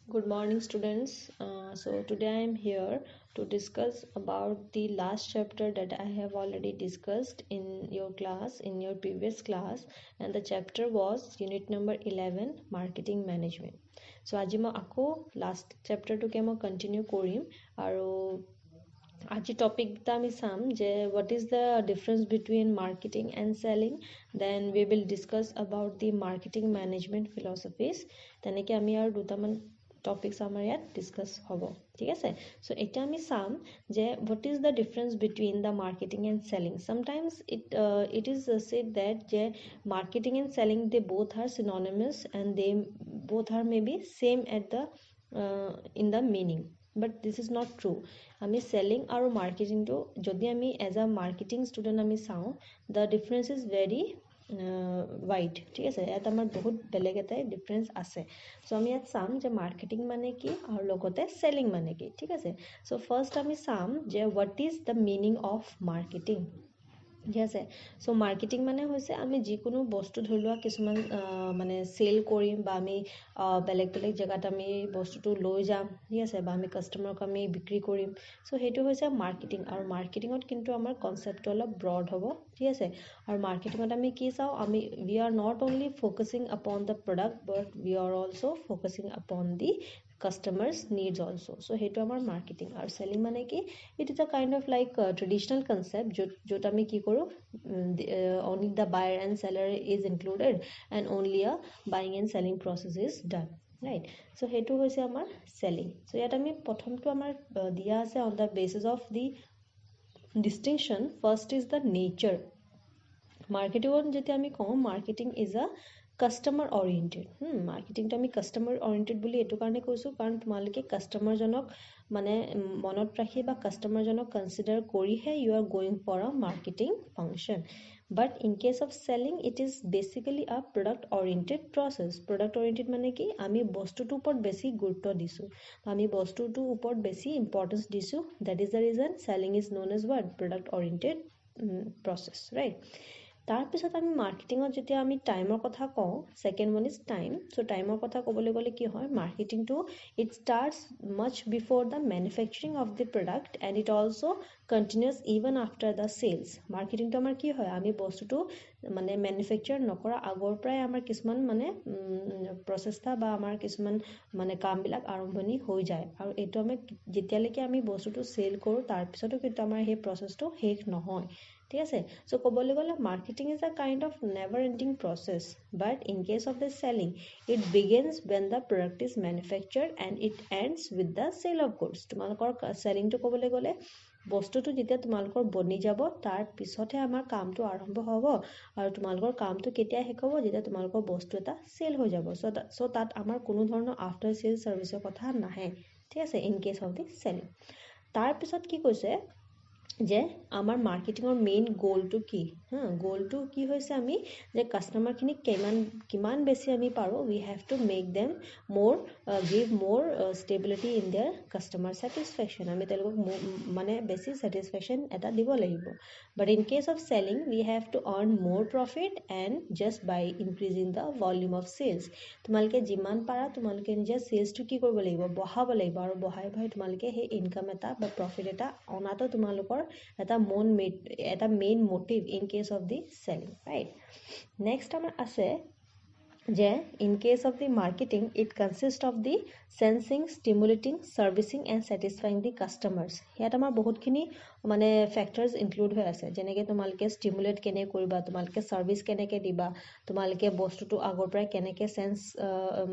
Good morning, students. So today I am here to discuss about the last chapter that I have already discussed in your class, in your previous class, and the chapter was unit number 11, Marketing Management. So আজি মই আকৌ last chapter to মই continue কৰিম আৰু আজি topic টা আমি চাম যে what is the difference between marketing and selling. Then we will discuss about the marketing management philosophies. তেনেকৈ আমি আৰু দুটামান topics আমাৰ ইয়াত discuss হ'ব, ঠিক আছে? So এতিয়া আমি চাম যে what is the difference between the marketing and selling. Sometimes it is said that যে marketing and selling they both are synonymous and they both are maybe same at the in the meaning, but this is not true. আমি selling আৰু marketing to যদি আমি as a marketing student আমি চাওঁ, the difference is very wide, ঠিক আছে? ইয়াত আমাৰ বহুত বেলেগ এটাই ডিফাৰেঞ্চ আছে। চ' আমি ইয়াত চাম যে মাৰ্কেটিং মানে কি আৰু লগতে চেলিং মানে কি, ঠিক আছে? চ' ফাৰ্ষ্ট আমি চাম যে what is the meaning of marketing, ঠিক আছে? চ' মাৰ্কেটিং মানে হৈছে আমি যিকোনো বস্তু ধৰি লোৱা কিছুমান মানে চেল কৰিম বা আমি বেলেগ বেলেগ জেগাত আমি বস্তুটো লৈ যাম, ঠিক আছে? বা আমি কাষ্টমাৰক আমি বিক্ৰী কৰিম। চ' সেইটো হৈছে মাৰ্কেটিং। আৰু মাৰ্কেটিঙত কিন্তু আমাৰ কনচেপ্টটো অলপ ব্ৰড হ'ব, ঠিক আছে? আৰু মাৰ্কেটিঙত আমি কি চাওঁ, আমি we are not only focusing upon the product but we are also' focusing upon the customers needs also. So সেইটো আমাৰ marketing। আৰু selling মানে কি, it is a kind of like a traditional concept য'ত আমি কি কৰোঁ, only the buyer and seller is included and only a buying and selling process is done, right? So সেইটো হৈছে আমাৰ selling। so ইয়াত আমি প্ৰথমটো আমাৰ দিয়া আছে on the basis of the distinction. First is the nature. মাৰ্কেটিঙত যেতিয়া আমি কওঁ marketing is a customer oriented. মাৰ্কেটিংটো আমি কাষ্টমাৰ অৰিয়েণ্টেড বুলি এইটো কাৰণে কৈছোঁ কাৰণ তোমালোকে কাষ্টমাৰজনক মানে মনত ৰাখি বা কাষ্টমাৰজনক কনচিডাৰ কৰিহে you are going for a marketing function. But in case of selling it is basically a product oriented process. Product oriented মানে কি, আমি বস্তুটোৰ ওপৰত বেছি গুৰুত্ব দিছোঁ, আমি বস্তুটোৰ ওপৰত বেছি ইম্পৰ্টেঞ্চ দিছোঁ। That is the reason selling is known as what product oriented process, right? তাৰপিছত আমি মাৰ্কেটিঙত যেতিয়া আমি টাইমৰ কথা কওঁ, second one is time. So' টাইমৰ কথা ক'বলৈ গ'লে কি হয়, মাৰ্কেটিংটো it starts much before the manufacturing of the product and it also' continues even after the sales. মাৰ্কেটিংটো আমাৰ কি হয়, আমি বস্তুটো মানে মেনুফেকচাৰ নকৰা আগৰ পৰাই আমাৰ কিছুমান মানে প্ৰচেষ্টা বা আমাৰ কিছুমান মানে কামবিলাক আৰম্ভণি হৈ যায়। আৰু এইটো আমি যেতিয়ালৈকে আমি বস্তুটো চেল কৰোঁ তাৰপিছতো কিন্তু আমাৰ সেই প্ৰচেছটো শেষ নহয়, ঠিক আছে? চ' ক'বলৈ গ'লে marketing is a kind of never ending process, but in case of the selling it begins when the product is manufactured and it ends with the sale of goods. তোমালোকৰ চেলিংটো ক'বলৈ গ'লে বস্তুটো যেতিয়া তোমালোকৰ বনি যাব তাৰ পিছতহে আমাৰ কামটো আৰম্ভ হ'ব। আৰু তোমালোকৰ কামটো কেতিয়া শেষ হ'ব, যেতিয়া তোমালোকৰ বস্তু এটা চেল হৈ যাব। চ' তাত আমাৰ কোনো ধৰণৰ আফটাৰ চেল ছাৰ্ভিচৰ কথা নাহে, ঠিক আছে? In case of the selling. তাৰপিছত কি কৈছে যে আমাৰ মাৰ্কেটিঙৰ মেইন গ'লটো কি, গ'লটো কি হৈছে আমি যে কাষ্টমাৰখিনিক কিমান বেছি আমি পাৰোঁ, we have to make them more give more stability in their customer satisfaction. আমি তেওঁলোকক মানে বেছি ছেটিছফেকশ্যন এটা দিব লাগিব। But in case of selling we have to earn more profit and just by increasing the volume of sales. তোমালোকে যিমান পাৰা তোমালোকে নিজৰ চেলছটো কি কৰিব লাগিব, বঢ়াব লাগিব। আৰু বঢ়াই তোমালোকে সেই ইনকাম এটা বা প্ৰফিট এটা অনাটো তোমালোকৰ এটা main motive in case of the selling, right? Next আমাৰ আছে যে in case of the marketing it consist of the sensing, stimulating, servicing and satisfying the customers. ইয়াত আমাৰ বহুতখিনি মানে ফেক্টৰ্ছ ইনক্লুড হৈ আছে, যেনেকৈ তোমালোকে ষ্টিমুলেট কেনেকৈ কৰিবা, তোমালোকে ছাৰ্ভিচ কেনেকৈ দিবা, তোমালোকে বস্তুটো আগৰ পৰাই কেনেকৈ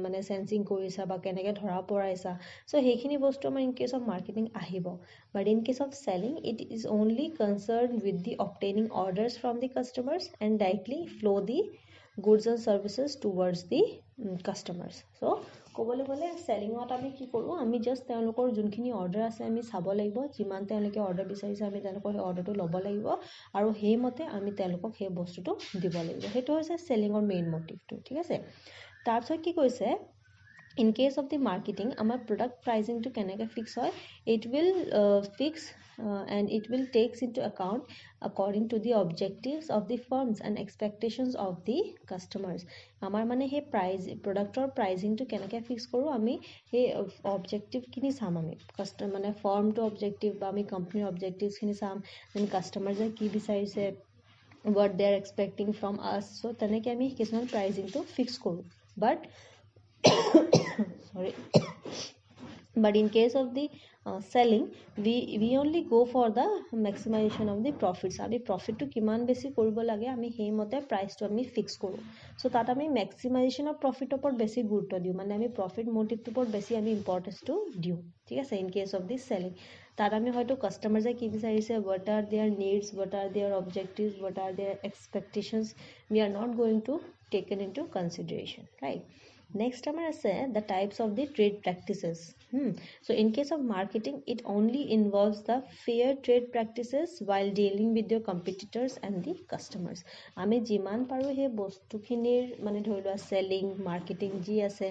মানে চেন্সিং কৰিছা বা কেনেকৈ ধৰা পৰাইছা। চ' সেইখিনি বস্তু আমাৰ ইন কেছ অফ মাৰ্কেটিং আহিব। But in case of selling it is only concern with the obtaining orders from the customers and directly flow' the goods and services towards the customers. So' ক'বলৈ গ'লে চেলিঙত আমি কি কৰোঁ, আমি just তেওঁলোকৰ যোনখিনি order আছে আমি চাব লাগিব, যিমান তেওঁলোকে অৰ্ডাৰ বিচাৰিছে আমি তেওঁলোকৰ সেই অৰ্ডাৰটো ল'ব লাগিব আৰু সেইমতে আমি তেওঁলোকক সেই বস্তুটো দিব লাগিব। সেইটো হৈছে চেলিঙৰ মেইন মটিভটো, ঠিক আছে? তাৰপিছত কি কৈছে in case of the marketing our product pricing to keneke fix hoy, it will fix and it will takes into account according to the objectives of the firms and expectations of the customers. Amar mane he price product or pricing to keneke fix koru ami he objective kini sam ami customer mane firm to objective ba ami company objectives kini sam, then customers ki bicharise what they are expecting from us, so teneke ami kisman pricing to fix koru. But sorry but in case of the selling we only go for the maximization of the profits. আমি profit to কিমান বেছি কৰিব লাগে আমি সেই মতে price to আমি fix কৰো, so তাত আমি maximization of profit ওপৰত বেছি গুৰুত্ব দিও, মানে আমি profit motive ওপৰত বেছি আমি importance to দিও, ঠিক আছে। in case of the selling তাত আমি হয়তো customers কি বিচাৰিছে, what are their needs, what are their objectives, what are their expectations, we are not going to taken into consideration, right? Next আমাৰ আছে the types of the trade practices. So in case of marketing it only involves the fair trade practices while dealing with your competitors and the customers. আমি যিমান পাৰো সেই বস্তুখিনিৰ মানে ধৰি লোৱা selling marketing যি আছে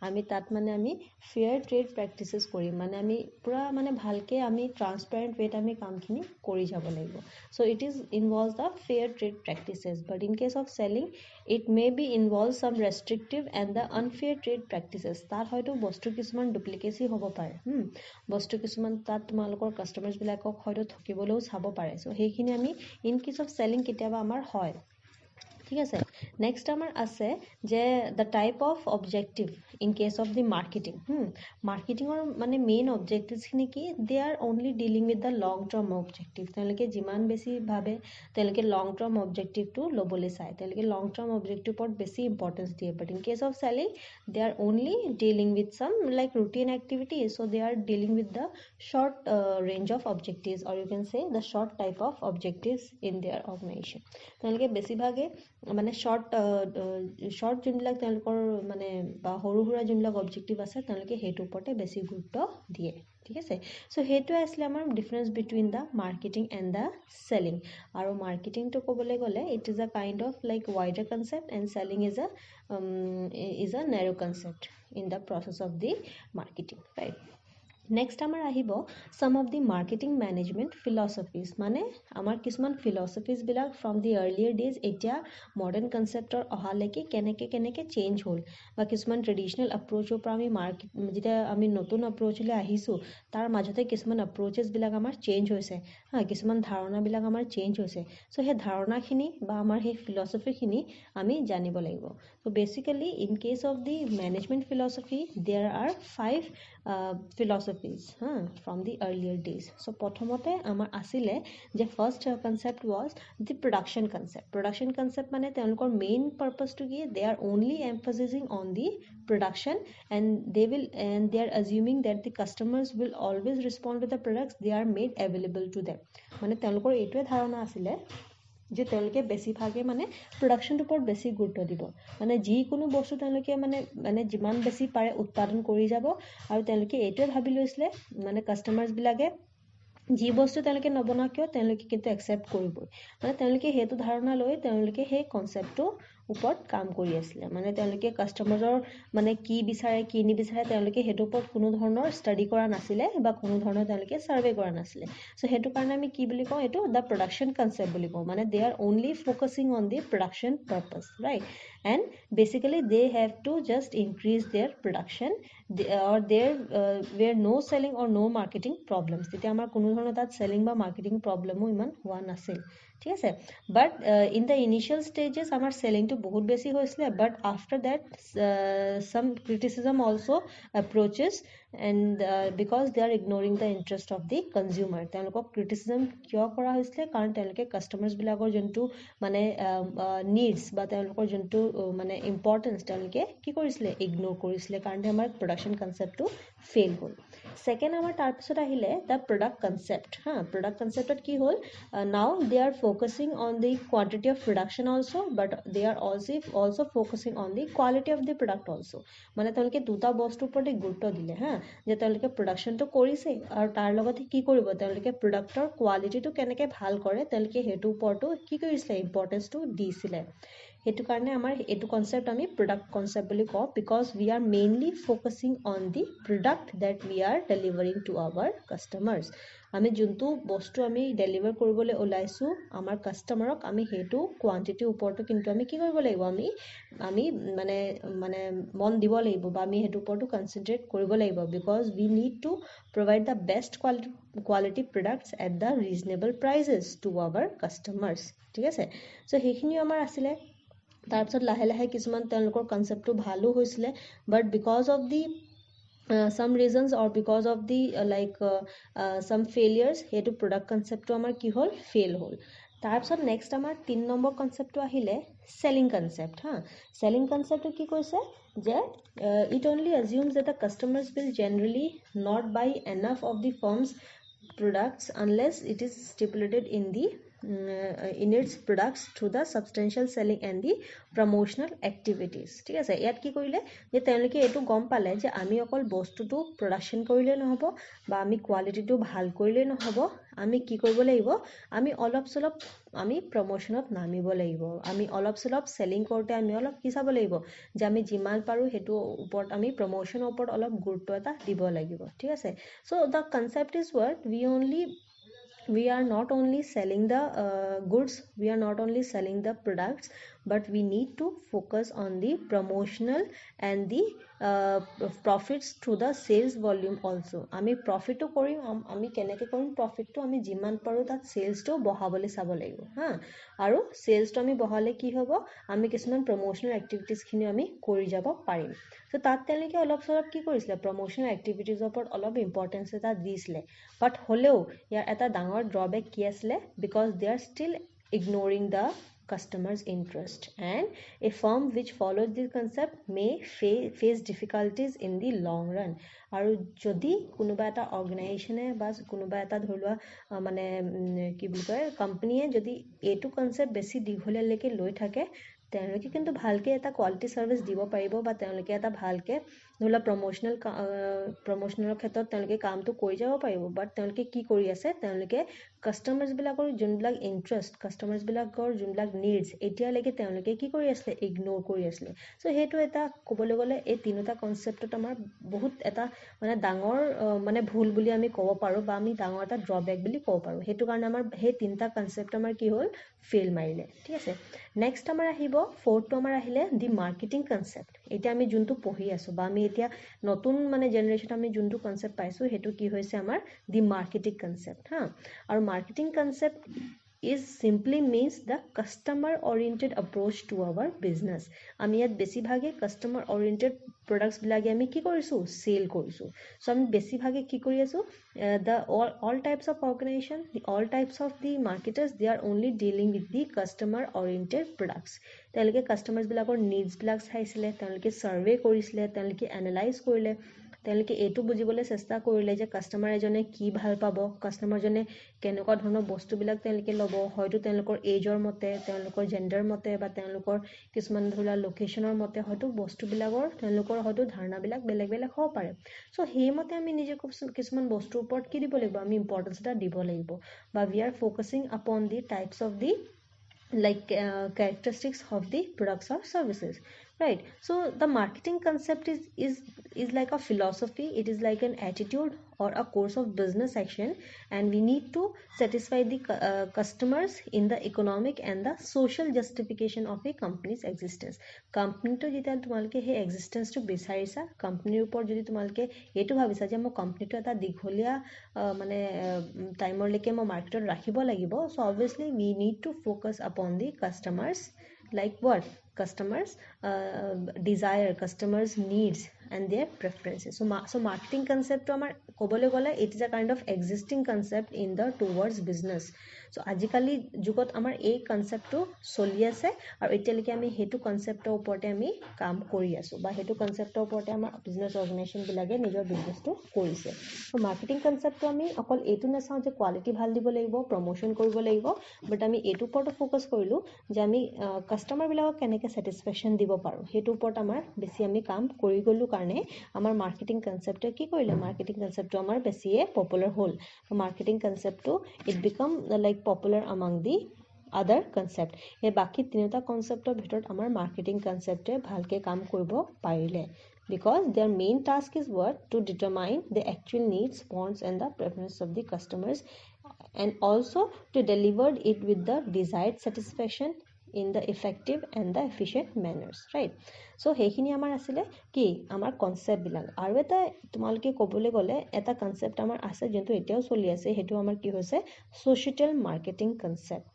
আমি তাত মানে আমি fair trade practices কৰিম, মানে আমি পুৰা মানে ভালকে আমি transparent way আমি কামখিনি কৰি যাব লাগিব, so it is involves the fair trade practices. But in case of selling it may be involves some restrictive and the unfair trade practices. তাত হয়তো বস্তু কিছুমান ডুপ্লিকেসি হ'ব পাৰে, বস্তু কিছুমান তাত তোমালোকৰ কাস্টমাৰ্স বিলাকক হয়তো ঠকিবলৈও চাব পাৰে, so সেইখিনি আমি in case of selling কেতিয়াবা আমাৰ হয়, ঠিক আছে। নেক্সট আমাৰ আছে যে the type of objective in case of the marketing. মাৰ্কেটিঙৰ মানে মেইন অবজেক্টিভছ খিনি কি, they are only dealing with the long term objective. তেওঁলোকে যিমান বেছি ভাবে তেওঁলোকে long term objective টো ল'বলৈ চায়, তেওঁলোকে long term objective ওপৰত বেছি ইম্পৰ্টেন্স দিয়ে। but in case of selling they are only dealing with some like routine activities, so they are dealing with the short range of objectives, or you can say the short type of objectives in their organization. তেওঁলোকে বেছিভাগে মানে short যোনবিলাক তেওঁলোকৰ মানে বা সৰু সুৰা যোনবিলাক অবজেক্টিভ আছে তেওঁলোকে সেইটো ওপৰতে বেছি গুৰুত্ব দিয়ে, ঠিক আছে। so সেইটো আছিলে আমাৰ difference between da marketing and the selling. আৰু মাৰ্কেটিংটো ক'বলৈ গ'লে it is a kind of like wider concept and selling is a narrow concept in the process of the marketing, right? Next আমাৰ আহিব some of the marketing management philosophies, মানে আমাৰ কিছুমান philosophies বিলাক from the earlier days এতিয়া modern conceptৰ অহালৈকে কেনেকে change হ'ল, বা কিছুমান ট্ৰেডিশনেল এপ্ৰোচৰ পৰা আমি যেতিয়া আমি নতুন এপ্ৰোচলৈ আহিছোঁ তাৰ মাজতে কিছুমান এপ্ৰোচেছ বিলাক আমাৰ চেঞ্জ হৈছে, কিছুমান ধাৰণাবিলাক আমাৰ চেঞ্জ হৈছে, চ' সেই ধাৰণাখিনি বা আমাৰ সেই ফিলচফিখিনি আমি জানিব লাগিব। so basically in case of the management philosophy there are 5 philosophies from the earlier days. so প্ৰথমতে আমাৰ আছিলে যে first concept was the production concept. production concept মানে তেওঁলোকৰ main purpose to কি, they are only emphasizing on the production and they are assuming that the customers will always respond to the products they are made available to them. মানে তেওঁলোকৰ এইটোৱে ধাৰণা আছিলে যে তেওঁলোকে বেছিভাগে মানে প্ৰডাকশ্যনটোৰ ওপৰত বেছি গুৰুত্ব দিব, মানে যিকোনো বস্তু তেওঁলোকে মানে যিমান বেছি পাৰে উৎপাদন কৰি যাব, আৰু তেওঁলোকে এইটোৱে ভাবি লৈছিলে মানে কাষ্টমাৰ্ছ বিলাকে যি বস্তু তেওঁলোকে নবনাও কিয় তেওঁলোকে কিন্তু একচেপ্ট কৰিবই, মানে তেওঁলোকে সেইটো ধাৰণা লৈ তেওঁলোকে সেই কনচেপ্টটো ওপৰত কাম কৰি আছিলে, মানে তেওঁলোকে কাষ্টমাৰৰ মানে কি বিচাৰে কি নিবিচাৰে তেওঁলোকে সেইটোৰ ওপৰত কোনো ধৰণৰ ষ্টাডি কৰা নাছিলে বা কোনো ধৰণৰ তেওঁলোকে চাৰ্ভে কৰা নাছিলে। চ' সেইটো কাৰণে আমি কি বুলি কওঁ, এইটো দ্য প্ৰডাকশ্যন কনচেপ্ট বুলি কওঁ, মানে they are only focusing on the production purpose, right? and basically they have to just increase their production or there were no selling or no marketing problems. তেতিয়া আমাৰ কোনো ধৰণৰ তাত selling বা marketing problemও ইমান হোৱা নাছিল, ঠিক আছে। but in the initial stages আমাৰ sellingটো বহুত বেছি হৈছিলে, but after that some criticism also approaches and because they are ignoring the interest of the consumer. তেওঁলোকক criticism কিয় কৰা হৈছিলে, কাৰণ তেওঁলোকে customers বিলাকৰ যোনটো মানে needs বা তেওঁলোকৰ যোনটো মানে importance তেওঁলোকে কি কৰিছিলে, ignore কৰিছিলে, কাৰণে আমাৰ production conceptটো fail হ'ল। second আমাৰ তাৰপিছত আহিলে the product concept। product conceptত কি হ'ল, now they are focusing on the quantity of production also, but they are also focusing on the quality of the product also। মানে তেওঁলোকে দুটা বস্তুৰ ওপৰতে গুৰুত্ব দিলে, যে তেওঁলোকে প্ৰডাকশ্যনটো কৰিছে আৰু তাৰ লগতে কি কৰিব, তেওঁলোকে প্ৰডাক্টৰ কোৱালিটিটো কেনেকৈ ভাল কৰে তেওঁলোকে সেইটোৰ ওপৰতো কি কৰিছিলে, ইম্পৰ্টেঞ্চটো দিছিলে। हेतु कारणे आमार एटु कन्सेप्ट आमी प्रोडक्ट कन्सेप्ट बुली कওঁ because we are mainly focusing on the product that we are delivering to our customers आमी जोंतु बस्तु आमी डेलिवर करिबले ओलाइसु आमार कस्टमरक आमी हेतु क्वांटिटी उपरतो किन्तु आमी कि करिब লাগিব आमी माने माने मन দিব লাগিব বা আমি হেতু উপৰটো কনসেন্ট্ৰেট কৰিব লাগিব because we need to provide the best quality products at the reasonable prices to our customers ठीक আছে सो हेखिनि আমাৰ আছিলে তাৰপিছত লাহে লাহে কিছুমান তেওঁলোকৰ কনসেপ্টটো ভালো হৈছিলে but because of the some reasons or because of the some failures হেতু product concept আমাৰ কি হল fail হল তাৰপিছত next আমাৰ 3 নম্বৰ কনসেপ্টটো আহিলে selling concept হা selling concept কি কৈছে যে it only assumes that the customers will generally not buy enough of the firm's products unless it is stipulated in the in its products through the substantial selling and the promotional activities ঠিক আছে ইয়াত কি কৰিলে যে তেওঁলোকে এটো গম পালে যে আমি অকল বস্তুটো প্ৰডাকশন কৰিলে নহব বা আমি কোৱালিটিটো ভাল কৰিলে নহব আমি কি কৰিব লাগিব আমি অলপ সলপ আমি প্ৰমোশনত নামিব লাগিব আমি অলপ সলপ সেলিং কৰতে আমি অলপ কি চাব লাগিব যে আমি যিমান পাৰো হেতু ওপৰত আমি প্ৰমোশনৰ ওপৰত অলপ গুৰুত্ব এটা দিব লাগিব ঠিক আছে so the concept is what we are not only selling the goods we are not only selling the products but we need to focus on the promotional and the profits through the sales volume also ami profit to korim ami keneke korim profit to ami jiman paru that sales to bohabole sabo lagibo ha aru sales to ami bohale ki hobo ami kisuman promotional activities khini ami kori jabo parim so tat telike olop sorop ki korisle promotional activities opor olop importance eta disle but holeo yar eta dangor drawback ki asle because they are still ignoring the customers interest and a firm which follows this concept may face difficulties in the long run আৰু যদি কোনোবা এটা অৰ্গানাইজেচনে বা কোনোবা এটা ধৰলোৱা মানে কি বুলি কয় কোম্পানীয়ে যদি এটো কনসেপ্ট বেছি দীঘলীয়ালৈকে লৈ থাকে তেওঁলোকে কিন্তু ভালকে এটা কোৱালিটি সাৰ্ভিস দিব পাৰিব বা তেওঁলোকে এটা ভালকে ধৰলা প্ৰমোশনালৰ ক্ষেত্ৰত তেওঁলোকে কামটো কৰি যাব পাৰিব বাট তেওঁলোকে কি কৰি আছে তেওঁলোকে কাস্টমাৰ্স বিলাকৰ যোনবিলাক ইন্টাৰেষ্ট কাস্টমাৰ্স বিলাকৰ যোনবিলাক নিডস এতিয়ালৈকে তেওঁলোকে কি কৰি আছে ইগনোৰ কৰি আছে সো হেতু এটা কবলৈ গলে এই তিনিটা কনসেপ্টত আমাৰ বহুত এটা মানে ডাঙৰ মানে ভুল বুলি আমি ক'ব পাৰো বা আমি ডাঙৰ এটা ড্ৰবেক বুলি ক'ব পাৰো হেতু কাৰণে আমাৰ এই তিনিটা কনসেপ্ট আমাৰ কি হ'ল ফেল মাৰিলে ঠিক আছে নেক্সট আমাৰ আহিব ফৰ্থটো আমাৰ আহিলে দি মাৰ্কেটিং কনসেপ্ট এটা আমি যোনটো পঢ়ি আছো বা আমি এতিয়া নতুন মানে জেনাৰেশন আমি যোনটো কনসেপ্ট পাইছো হেতু কি হৈছে আমাৰ দি মাৰ্কেটিং কনসেপ্ট হা আৰু marketing concept is simply means the customer oriented approach to our business আমি ইয়াত বেছি ভাগে customer oriented products বিলাগে আমি কি কৰিছো সেল কৰিছো সো আমি বেছি ভাগে কি কৰি আছো the all types of organization all types of the marketers they are only dealing with the customer oriented products তেওঁলোকে customers বিলাকৰ needs বিলাক চাইছিলে তেওঁলোকে survey কৰিছিলে তেওঁলোকে analyze কৰিলে তেওঁলোকে এটো বুজিবলৈ চেষ্টা কৰিলে যে কাস্টমাৰ এজনে কি ভাল পাব কাস্টমাৰ জনে কেনেকুৱা ধৰণৰ বস্তু বিলাক তেওঁলোকে লব হয়তো তেওঁলোকৰ এজৰ মতে তেওঁলোকৰ জেন্ডাৰ মতে বা তেওঁলোকৰ কিছুমান ধৰা লোকেশনৰ মতে হয়তো বস্তু বিলাকৰ তেওঁলোকৰ হয়তো ধাৰণা বিলাক বেলেগ বেলেগ হ'ব পাৰে সো হেই মতে আমি নিজে কিছুমান বস্তুৰ ওপৰত কি দিব লাগিব আমি ইম্পৰ্টেন্স এটা দিব লাগিব বা we are focusing upon the types of the characteristics of the products or services right so the marketing concept is like a philosophy it is like an attitude or a course of business action and we need to satisfy the customers in the economic and the social justification of a company's existence company to jeta tumalke he existence to বিচাৰিছা company upor jodi tumalke etu bhabisa je mo company to eta digholia mane timer leke mo market rakhibo lagibo so obviously we need to focus upon the customers like what customers desire customers needs and their preferences so marketing concept to amar kobole gole it is a kind of existing concept in the towards business so ajikali jugot amar ei concept to choli ase aru etialike ami hetu concept to uporte ami kaam kori asu ba hetu concept to uporte amar business organization bilage nijor business to korise so marketing concept to ami okol etu na sao je quality bhal dibo lagibo promotion koribo lagibo but ami etu uporte focus korilu je ami customer bilagok keneke satisfaction dibo paru hetu uport amar besi ami kaam kori golu karne amar marketing concept ki korile marketing concept to amar besi popular hol marketing concept to it become like popular among the other concept. এই বাকি তিনিটা কনসেপ্টৰ ভিতৰত আমাৰ marketing কনসেপ্টে ভালকে কাম কৰিব পাৰিলে, because their main task is what? To determine the actual needs, wants and the preference of the customers, and also to deliver it with the desired satisfaction in the effective and the efficient manners, right? So হেখিনি আমাৰ আছিলে কি আমাৰ concept বিলাক। আৰু এটা তোমালোকে ক'বলৈ গ'লে এটা কনসেপ্ট আমাৰ আছে যোনটো এতিয়াও চলি আছে, হেতু আমাৰ কি হৈছে সোশিয়েল মাৰ্কেটিং কনসেপ্ট।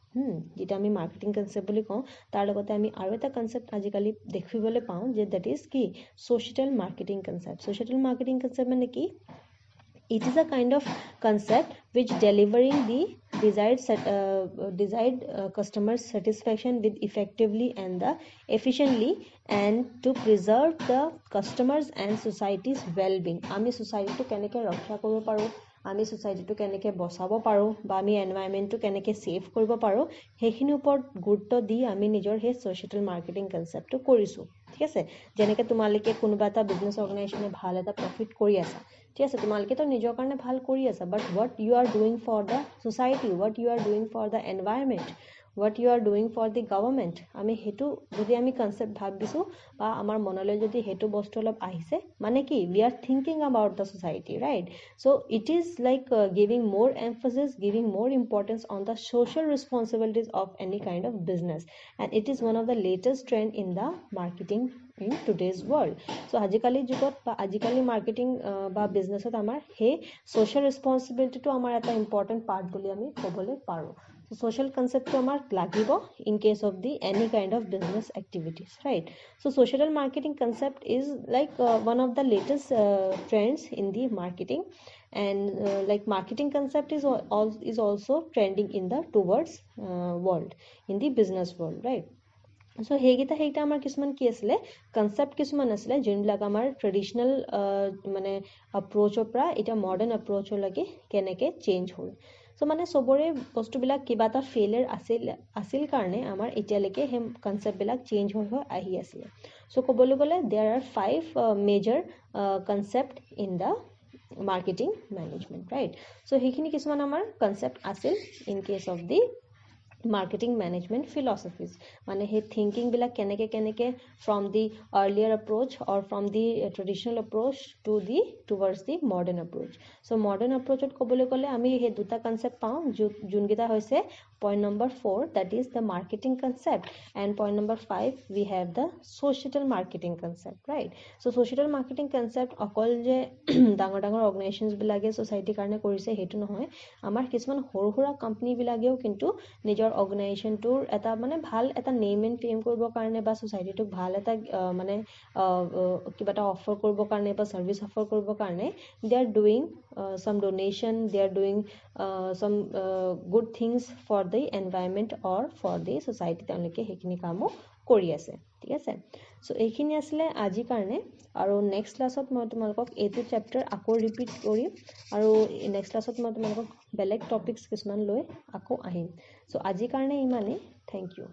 যেটা আমি মাৰ্কেটিং কনসেপ্ট বুলি কওঁ, তাৰ লগতে আমি আৰু এটা কনসেপ্ট আজিকালি দেখিবলৈ পাওঁ যে দ্যাট ইজ কি social marketing concept. Social marketing concept মানে কি? It is a kind of concept which delivering the desired customer satisfaction with effectively and the efficiently, and to preserve the customers and society's well-being. আমি society কেনেকৈ ৰক্ষা কৰিব পাৰো, আমি society কেনেকৈ বচাব পাৰো, বা আমি environment কেনেকৈ সেভ কৰিব পাৰো, হেখিনি ওপৰত গুৰুত্ব দি আমি নিজৰ হে সোশিয়েল মাৰ্কেটিং কনসেপ্টটো কৰিছো। ঠিক আছে, যেনেকৈ তোমালোকে কোনোবা এটা বিজনেস অৰ্গানাইজেচনে ভাল এটা প্ৰফিট কৰি আছে, ঠিক আছে, তোমালোকে তো নিজৰ কাৰণে ভাল কৰি আছা, বাট what you are doing for the society, what you are doing for the environment, what you are doing for the government, আমি হেতু যদি আমি কনসেপ্ট ভাবিছো বা আমাৰ মনলৈ যদি হেতু বস্তু অলপ আহিছে, মানে কি we are thinking about the society, right? So it is like giving more emphasis, giving more importance on the social responsibilities of any kind of business, and it is one of the latest trend in the marketing in today's world. So আজিকালি যুগত বা আজিকালি marketing বা বিজনেছত আমাৰ হে social ৰেসপন্সিবিলিটিটো আমাৰ এটা important part বুলি আমি ক'বলৈ পাৰো। So social concept to amar lagibo in case of the any kind of business activities, right? So social marketing concept is like one of the latest trends in the marketing, and like marketing concept is also trending in the towards world, in the business world, right? So হেগিটা আমাৰ কিছুমান কি আছিলে concept কিছুমান আছিলে যোনবিলাক আমাৰ ট্ৰেডিশনাল মানে এপ্ৰোচৰ পৰা এটা মডাৰ্ন এপ্ৰোচৰ লাগি কেনেকে চেঞ্জ হ'ল। সো মানে সবৰে বস্তুবিলাক কিবা এটা ফেইলিয়াৰ আছিল কাৰণে আমাৰ এতিয়ালৈকে হে কনসেপ্টবিলাক চেঞ্জ হৈ আহি আছে। সো ক'বলৈ গ'লে there are 5 major concept in the marketing management, right? So হেখিনি কিছুমান আমাৰ কনসেপ্ট আছিল in case of the marketing management philosophies, মানে হে thinking বিলাক কেনেকে from the earlier approach or from the traditional approach to the towards the modern approach. So modern approach ত ক'বলৈ গ'লে আমি হে দুটা কনসেপ্ট পাওঁ, যোনকেইটা হৈছে point number 4 that is the marketing concept, and point number 5 we have the social marketing concept, right? So social marketing concept অকল যে ডাঙৰ ডাঙৰ অৰ্গানাইজেশনছ বিলাকে সোসাইটিৰ কাৰণে কৰিছে হেতু নহয়, আমাৰ কিছুমান সৰু সৰু কোম্পানী বিলাকেও কিন্তু নিজৰ অৰ্গানাইজেশনটোৰ এটা মানে ভাল এটা নেম এণ্ড ফেম কৰিবৰ কাৰণে বা সোসাইটিটোক ভাল এটা মানে কিবা এটা অফাৰ কৰিবৰ কাৰণে বা সাৰ্ভিস অফাৰ কৰিবৰ কাৰণে they are doing some donation, they are doing some good things for the environment or for the society, তেওঁলোকে হেখিনি কামো কৰি আছে। ঠিক আছে, সো এইখিনি আসলে আজি কাৰণে, আৰু নেক্সট ক্লাছত মই তোমালোকক এইটো চেপ্টাৰ আকৌ ৰিপিট কৰিম, আৰু নেক্সট ক্লাছত মই তোমালোকক বেলেগ টপিকস কিছুমান লৈ আকৌ আহিম। সো আজি কাৰণে ইমানেই, থ্যাংক ইউ।